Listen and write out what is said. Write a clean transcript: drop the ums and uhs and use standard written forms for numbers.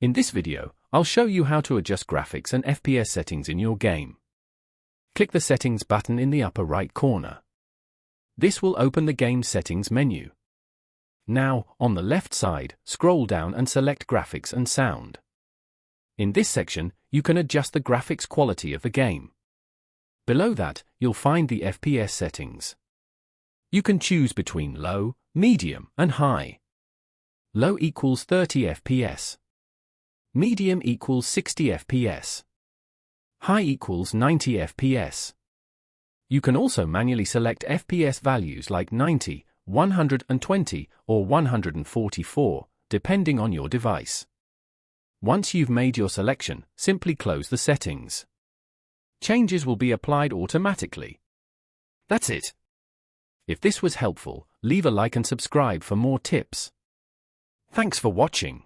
In this video, I'll show you how to adjust graphics and FPS settings in your game. Click the Settings button in the upper right corner. This will open the Game Settings menu. Now, on the left side, scroll down and select Graphics and Sound. In this section, you can adjust the graphics quality of the game. Below that, you'll find the FPS settings. You can choose between low, medium, and high. Low equals 30 FPS. Medium equals 60 FPS. High equals 90 FPS. You can also manually select FPS values like 90, 120, or 144, depending on your device. Once you've made your selection, simply close the settings. Changes will be applied automatically. That's it. If this was helpful, leave a like and subscribe for more tips. Thanks for watching.